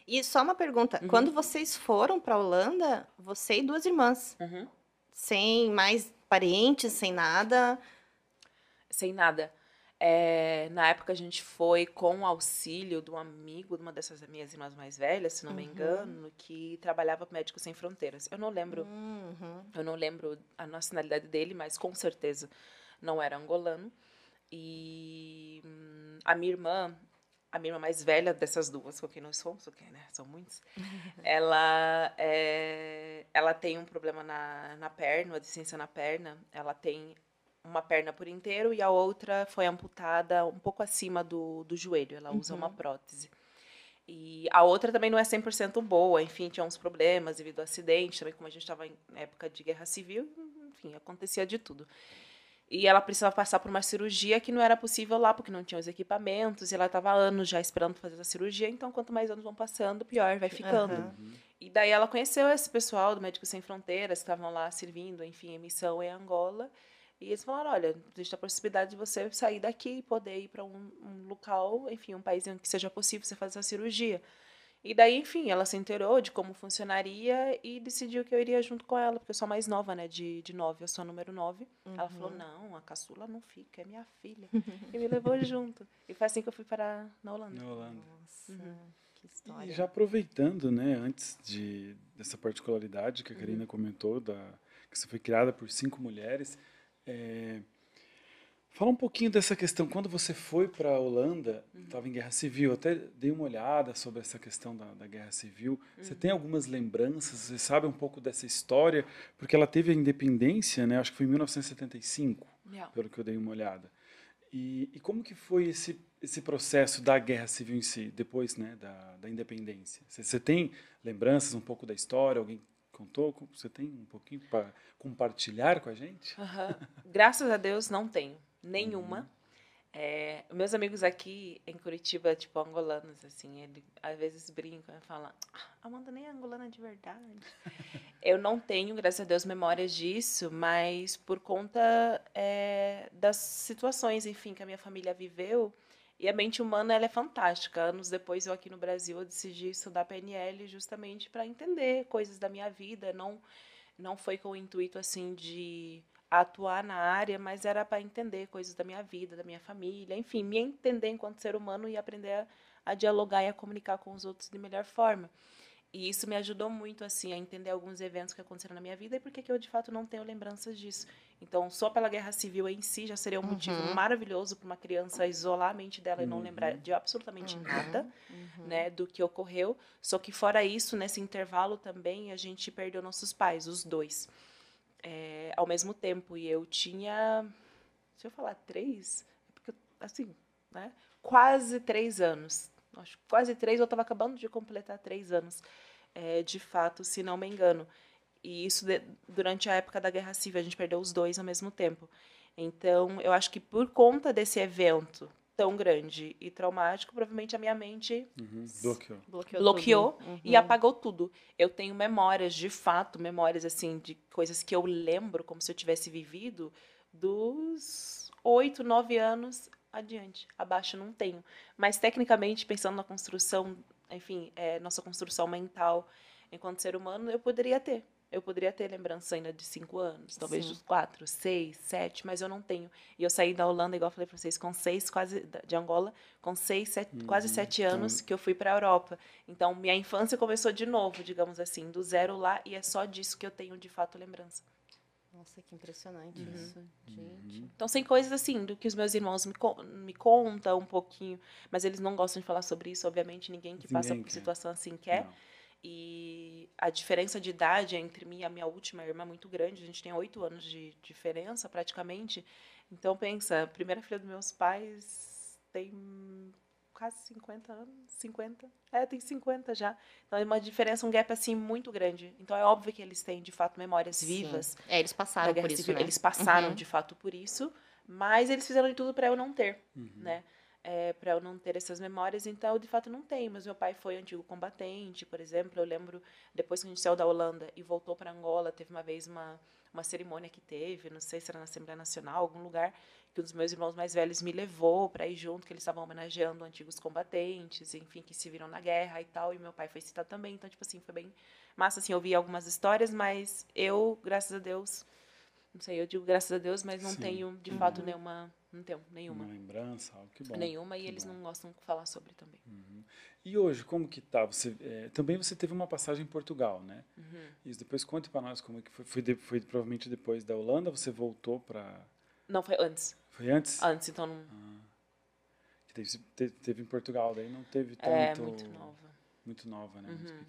E só uma pergunta, Uhum, quando vocês foram para a Holanda, você e 2 irmãs, uhum. sem mais parentes, sem nada? Sem nada. Na época a gente foi com o auxílio de um amigo, de uma dessas minhas irmãs mais velhas, se não me Uhum. engano, que trabalhava para Médicos Sem Fronteiras. Uhum. Eu não lembro a nacionalidade dele, mas com certeza não era angolano. E a minha irmã mais velha dessas duas, com quem nós somos, porque, né, são muitos, ela tem um problema na perna, uma deficiência na perna. Ela tem uma perna por inteiro e a outra foi amputada um pouco acima do joelho. Ela usa uma Uhum. prótese. E a outra também não é 100% boa, enfim, tinha uns problemas devido ao acidente, também como a gente estava em época de guerra civil, enfim, acontecia de tudo. E ela precisava passar por uma cirurgia que não era possível lá, porque não tinha os equipamentos, e ela estava há anos já esperando fazer essa cirurgia, então quanto mais anos vão passando, pior vai ficando. Aham. E daí ela conheceu esse pessoal do Médicos Sem Fronteiras, que estavam lá servindo, enfim, em missão em Angola, e eles falaram, olha, existe a possibilidade de você sair daqui e poder ir para um local, enfim, um país em que seja possível você fazer essa cirurgia. E daí, enfim, ela se inteirou de como funcionaria e decidiu que eu iria junto com ela, porque eu sou a mais nova, né, de nove, eu sou a número nove. Ela falou, Uhum. não, a caçula não fica, é minha filha. E me levou junto. E foi assim que eu fui para na Holanda. Na Holanda. Nossa, que E história. já aproveitando, né, antes dessa particularidade que a Uhum, Karina comentou, que você foi criada por 5 mulheres, é, fala um pouquinho dessa questão. Quando você foi para a Holanda, uhum, estava em guerra civil, eu até dei uma olhada sobre essa questão da guerra civil. Você tem uhum. algumas lembranças? Você sabe um pouco dessa história? Porque ela teve a independência, né, acho que foi em 1975, Yeah. pelo que eu dei uma olhada. E como que foi esse processo da guerra civil em si, depois, né, da independência? Você tem lembranças um pouco da história? Alguém contou? Você tem um pouquinho para compartilhar com a gente? Aham. Graças a Deus não tenho Uhum. nenhuma. Meus amigos aqui em Curitiba, tipo, angolanos, assim, ele às vezes brincam e falam, Amanda nem é angolana de verdade. Eu não tenho, graças a Deus, memórias disso, mas por conta das situações, enfim, que a minha família viveu. E a mente humana, ela é fantástica. Anos depois, eu aqui no Brasil, eu decidi estudar PNL justamente para entender coisas da minha vida. Não foi com o intuito, assim, de atuar na área, mas era para entender coisas da minha vida, da minha família, enfim, me entender enquanto ser humano e aprender a dialogar e a comunicar com os outros de melhor forma. E isso me ajudou muito assim a entender alguns eventos que aconteceram na minha vida e por que eu de fato não tenho lembranças disso. Então, só pela guerra civil em si já seria um motivo Uhum. maravilhoso para uma criança isolar a mente dela e não lembrar Uhum. de absolutamente nada, Uhum. Uhum. né, do que ocorreu. Só que fora isso, nesse intervalo também a gente perdeu nossos pais, os dois, ao mesmo tempo. E eu tinha, se eu falar três, é porque assim, né, quase 3 anos. Acho que quase três, eu estava acabando de completar 3 anos de fato, se não me engano. E isso durante a época da Guerra Civil, a gente perdeu os dois ao mesmo tempo. Então, eu acho que por conta desse evento tão grande e traumático, provavelmente a minha mente Uhum. Bloqueou. Bloqueou tudo. bloqueou e Uhum. apagou tudo. Eu tenho memórias, de fato, memórias assim de coisas que eu lembro como se eu tivesse vivido dos 8, 9 anos adiante. Abaixo não tenho. Mas tecnicamente, pensando na construção, enfim, nossa construção mental enquanto ser humano, eu poderia ter. Eu poderia ter lembrança ainda de 5 anos, talvez Sim. dos 4, 6, 7, mas eu não tenho. E eu saí da Holanda, igual eu falei para vocês, com 6, quase, de Angola, com 6, 7, quase Uhum. 7 Então, anos que eu fui para a Europa. Então, minha infância começou de novo, digamos assim, do zero lá, e é só disso que eu tenho de fato lembrança. Nossa, que impressionante isso. Gente. Então, sem coisas assim, do que os meus irmãos me contam um pouquinho, mas eles não gostam de falar sobre isso, obviamente, ninguém que passa ninguém por quer. situação assim quer. Não. E a diferença de idade entre mim e a minha última irmã é muito grande, a gente tem 8 anos de diferença praticamente. Então, pensa, a primeira filha dos meus pais tem quase 50 anos, 50. Tem 50 já. Então é uma diferença, um gap assim muito grande. Então é óbvio que eles têm de fato memórias Sim. vivas É, eles da passaram Guerra por isso, Civil. né? Eles passaram Uhum. de fato por isso, mas eles fizeram de tudo para eu não ter, Uhum. né? Para eu não ter essas memórias, então eu de fato não tenho. Mas meu pai foi antigo combatente, por exemplo. Eu lembro depois que a gente saiu da Holanda e voltou para Angola, teve uma vez uma cerimônia que teve, não sei se era na Assembleia Nacional, algum lugar, que um dos meus irmãos mais velhos me levou para ir junto, que eles estavam homenageando antigos combatentes, enfim, que se viram na guerra e tal, e meu pai foi citado também, então, tipo assim, foi bem massa, assim, eu ouvi algumas histórias, mas eu, graças a Deus, não sei, eu digo graças a Deus, mas não Sim. tenho, de fato, nenhuma, não tenho nenhuma. Uma lembrança, algo que bom. Nenhuma, e que eles bom. não gostam de falar sobre também. E hoje, como que tá? Também você teve uma passagem em Portugal, né? Uhum. Isso, depois conte para nós como é que foi. Foi provavelmente depois da Holanda, você voltou para... Não, foi antes. Foi antes? Antes, então não... Que teve em Portugal, daí não teve tanto... É, muito nova. Muito nova, né? Muito Uhum. pequenininha.